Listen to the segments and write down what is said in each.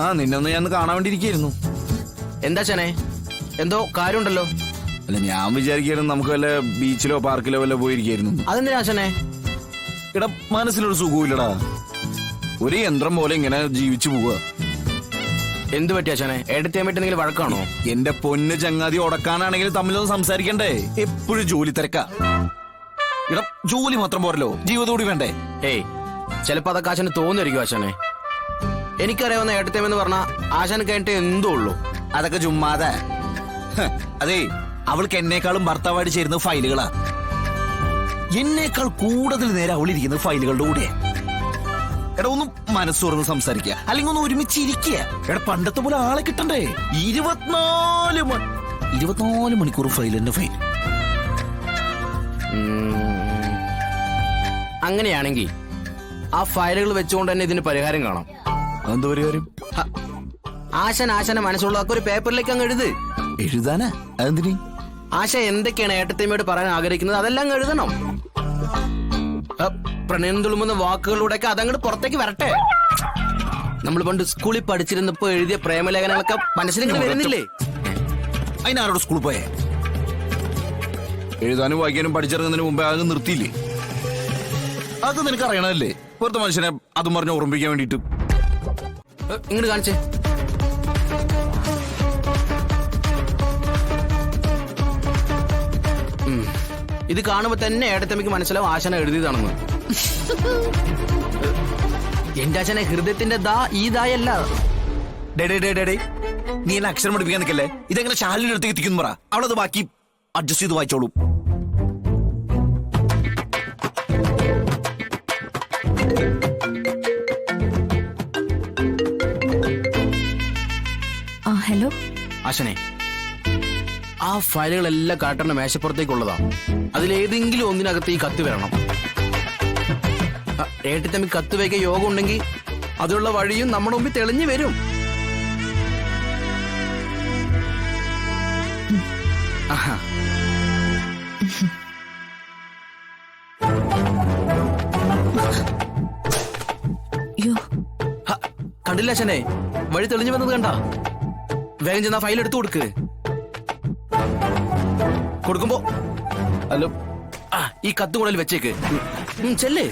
ആ നിന്നൊന്ന് ഞാൻ കാണാൻ വേണ്ടിയിരിക്കുന്നു. എന്താ ചനെ, എന്തോ കാര്യമുണ്ടല്ലോ? അല്ല ഞാൻ വിചാരിക്കായിരുന്നു നമുക്ക് വല്ല ബീച്ചിലോ പാർക്കിലോ വല്ല പോയിരിക്കായിരുന്നു. അതെന്തിനാ ചനെ? എടാ മനസ്സിലൊരു സുഖമില്ലടാ, ഒരു യന്ത്രം പോലെ ഇങ്ങനെ ജീവിച്ചു പോവുക. എന്ത് പറ്റിയാ ചനെ? എടുത്തേമിട്ടെന്തെങ്കിലും വഴക്കാണോ? എന്റെ പൊന്ന് ചങ്ങാതി, ഉടക്കാനാണെങ്കിൽ തമ്മിലൊന്ന് സംസാരിക്കണ്ടേ? എപ്പോഴും ജോലി തിരക്കാ. എടാ ജോലി മാത്രം പോരല്ലോ, ജീവിതം കൂടി വേണ്ടേ? ഏയ് ചിലപ്പോ അതൊക്കെ ആശാന് തോന്നിയിരിക്കും ആശാനെ. എനിക്കറിയാവുന്ന ഏട്ടത്തേമെന്ന് പറഞ്ഞാ ആശാന് കഴിഞ്ഞിട്ട് എന്തോ ഉള്ളൂ. അതൊക്കെ ചുമ്മാതെ. അതെ, അവൾക്ക് എന്നേക്കാളും ഭർത്താവായിട്ട് ചേരുന്ന ഫയലുകളാ. എന്നേക്കാൾ കൂടുതൽ നേരം അവളിരിക്കുന്നത് ഫയലുകളുടെ കൂടെ. എടാ ഒന്ന് മനസ്സ് തുറന്ന് സംസാരിക്കുക, അല്ലെങ്കിൽ ഒന്ന് ഒരുമിച്ചിരിക്കുക. എടാ പണ്ടത്തെ പോലെ ആളെ കിട്ടണ്ടേ? 24 മണിക്കൂർ ഫയലിന്റെ ഫയൽ. അങ്ങനെയാണെങ്കിൽ ആ ഫയലുകൾ വെച്ചുകൊണ്ട് തന്നെ ഇതിന് പരിഹാരം കാണാം. അതെന്ത് പരിഹാരം? ആശാന്റെ മനസ്സുള്ളതൊക്കെ ഒരു പേപ്പറിലേക്ക് അങ്ങ് എഴുത്. എഴുതാനാ? അതെന്തിന്? ആശ എന്തൊക്കെയാണ് ഏട്ടത്തേമയോട് പറയാൻ ആഗ്രഹിക്കുന്നത് അതെല്ലാം അങ്ങ് എഴുതണം. പ്രണയം തുളുമ്പുന്ന വാക്കുകളിലൂടെയൊക്കെ അതങ്ങോട്ട് പുറത്തേക്ക് വരട്ടെ. നമ്മൾ പണ്ട് സ്കൂളിൽ പഠിച്ചിരുന്നപ്പോ എഴുതിയ പ്രേമലേഖനങ്ങളൊക്കെ മനസ്സിലിങ്ങനെ വരുന്നില്ലേ? അതിനാരോട് സ്കൂളിൽ പോയേ? എഴുതാനും വായിക്കാനും പഠിച്ചിറങ്ങുന്നതിന് മുമ്പേ അത് നിർത്തിയില്ലേ? അത് നിനക്ക് അറിയണമല്ലേ? പുറത്തെ മനുഷ്യനെ അതും പറഞ്ഞ് ഓർമ്മിപ്പിക്കാൻ വേണ്ടിട്ട്. ഇങ്ങോട്ട് കാണിച്ചേ. ഇത് കാണുമ്പോ തന്നെ ഏട്ടത്തമ്മയ്ക്ക് മനസ്സിലാവും ആശാന എഴുതിയതാണെന്ന്. എന്റെ ആശാനെ ഹൃദയത്തിന്റെ ഈ ദായല്ല. നീ എന്നെ അക്ഷരം പഠിപ്പിക്കാൻ നിൽക്കല്ലേ? ഇതെങ്ങനെ ശാലിന്റെ അടുത്തേക്ക് എത്തിക്കുന്നു പറ. അവളത് ബാക്കി അഡ്ജസ്റ്റ് ചെയ്ത് വായിച്ചോളൂ. ഹലോ ആശനെ, ആ ഫയലുകളെല്ലാം കാട്ടേണ്ട മേശപ്പുറത്തേക്കുള്ളതാ. അതിലേതെങ്കിലും ഒന്നിനകത്ത് ഈ കത്ത് വരണം. ഏട്ടത്തമ്മി കത്ത് വയ്ക്കാൻ യോഗം ഉണ്ടെങ്കിൽ അതിനുള്ള വഴിയും നമ്മുടെ മുമ്പിൽ തെളിഞ്ഞു വരും. കണ്ടില്ല അച്ഛനെ, വഴി തെളിഞ്ഞു വന്നത് കണ്ട? വേഗം ചെന്നാ ഫയൽ എടുത്തു കൊടുക്കുമ്പോ ഹലോ, ഈ കത്ത് കൂടുതൽ വെച്ചേക്ക്. ചെല്ലേ.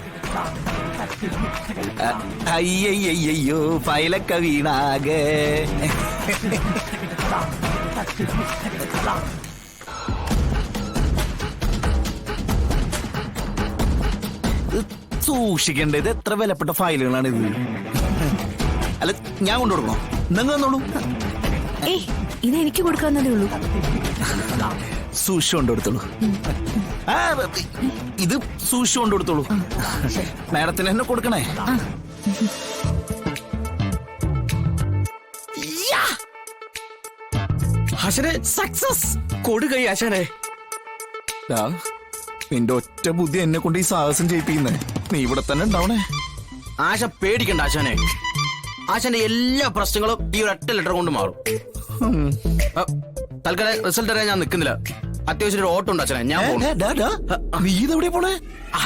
അയ്യോ ഫയലൊക്കെ വീണാകെ. സൂക്ഷിക്കണ്ടേ, ഇത് എത്ര വിലപ്പെട്ട ഫയലുകളാണ് ഇത്. അല്ല ഞാൻ കൊണ്ടുകൊടുക്കണോ? നിങ്ങൾ തന്നോളൂ. ഇത് എനിക്ക് കൊടുക്കാവുന്നതേ ഉള്ളൂ. സൂക്ഷിച്ചു കൊണ്ടുകൊടുത്തോളൂ. ഇത് സൂക്ഷിച്ചു കൊണ്ടുകൊടുത്തോളൂ. മാഡത്തിന് എന്നെ കൊടുക്കണേ. ആശാനെ സക്സസ്. കൊടുകൈ ആശാനെ. നിന്റെ ഒറ്റ ബുദ്ധി എന്നെ കൊണ്ട് ഈ സാഹസം ചെയ്യിപ്പിക്കുന്നേ. നീ ഇവിടെ തന്നെ ഉണ്ടാവണേ. ആശ പേടിക്കണ്ട ആശാനെ. ആശാന്റെ എല്ലാ പ്രശ്നങ്ങളും ഈ ഒരൊറ്റ ലെറ്റർ കൊണ്ട് മാറും. തൽക്കാലം റിസൾട്ട് അറിയാൻ ഞാൻ നിൽക്കുന്നില്ല. അത്യാവശ്യം ഒരു ഓട്ടം ഉണ്ട് അച്ഛനെ, ഞാൻ നീ ഇതെവിടെ പോണേ?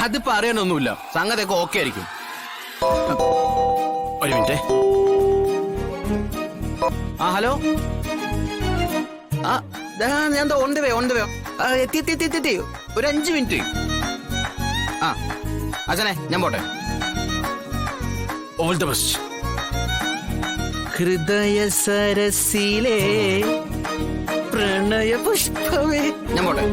അതിപ്പോ അറിയാനൊന്നുമില്ല. സംഗതിയൊക്കെ ഓക്കെ ആയിരിക്കും. ഒരു മിനിറ്റ്. ഹലോ. ഞാൻ ഓൺ ദ വേ എത്തി. ഒരു 5 മിനിറ്റ്. അച്ഛനെ ഞാൻ പോട്ടെ. All the best. ഹൃദയ സരസിലെ പ്രണയ പുഷ്പമേ. ഞാൻ പോട്ടെ.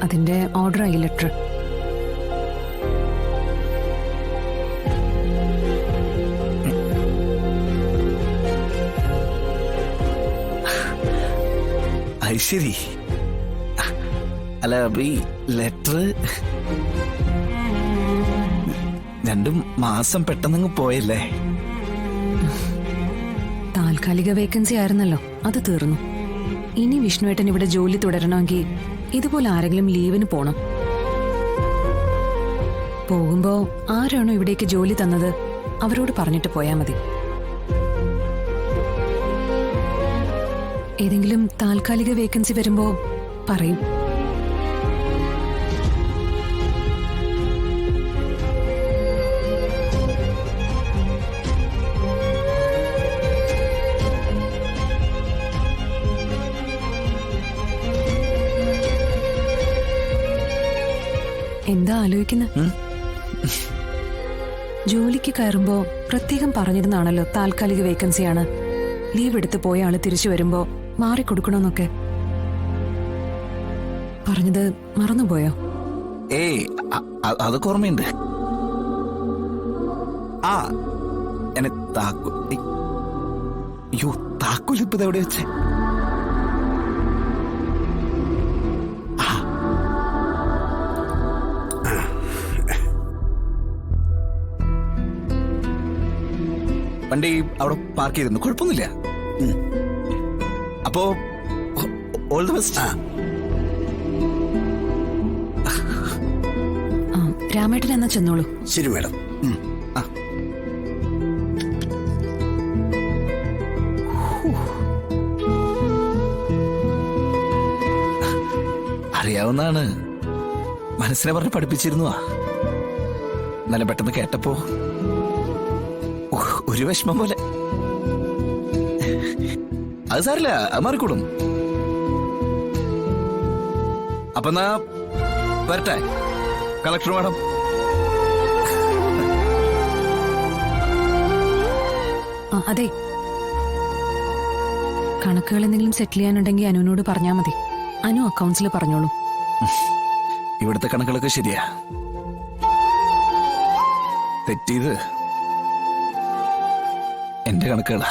അതിന്റെ ഓർഡർ ആയി ലെറ്റർ. ശരി. അല്ല ഈ ലെറ്റർ 2 മാസം പെട്ടെന്നങ്ങ് പോയല്ലേ? താൽക്കാലിക വേക്കൻസി ആയിരുന്നല്ലോ, അത് തീർന്നു. ഇനി വിഷ്ണുവേട്ടൻ ഇവിടെ ജോലി തുടരണമെങ്കിൽ ഇതുപോലെ ആരെങ്കിലും ലീവിന് പോണം. പോകുമ്പോ ആരാണോ ഇവിടേക്ക് ജോലി തന്നത് അവരോട് പറഞ്ഞിട്ട് പോയാ മതി. ഏതെങ്കിലും താൽക്കാലിക വേക്കൻസി വരുമ്പോ പറയും. എന്താ ആലോചിക്കുന്നത്? ജോലിക്ക് കയറുമ്പോ പ്രത്യേകം പറഞ്ഞിരുന്നാണല്ലോ താൽക്കാലിക വേക്കൻസിയാണ്, ലീവ് എടുത്ത് പോയ ആള് തിരിച്ചു വരുമ്പോ മാറിക്കൊടുക്കണമെന്നൊക്കെ. പറഞ്ഞത് മറന്നുപോയോ? ഏയ് അതൊക്കെ ഓർമ്മയുണ്ട്. ആ എന്നെ അയ്യോ താക്കോൽ ഇപ്പൊ എവിടെ വെച്ചേ? വണ്ടി അവിടെ പാർക്ക് ചെയ്തിരുന്നു, കുഴപ്പമൊന്നുമില്ല. അപ്പോ ഓൾ ദി ബെസ്റ്റ്. രാമേട്ടൻ എന്നാ ചെന്നോളൂ. ശരി മാഡം. അറിയാവുന്നതാണ്, മനസ്സിനെ പറഞ്ഞ് പഠിപ്പിച്ചിരുന്നു. നല്ല പെട്ടെന്ന് കേട്ടപ്പോ ഒരു വിഷമം പോലെ. അത് സാരില്ല, അത് മാറിക്കൂടും. അപ്പൊ എന്നാ വരട്ടെ കളക്ടർ മാഡം. അതെ, കണക്കുകൾ എന്തെങ്കിലും സെറ്റിൽ ചെയ്യാനുണ്ടെങ്കിൽ അനുവിനോട് പറഞ്ഞാ മതി. അനു അക്കൗണ്ട്സിൽ പറഞ്ഞോളൂ. ഇവിടുത്തെ കണക്കുകളൊക്കെ ശരിയാ, തെറ്റിയത് എന്റെ കണക്കുകളാ.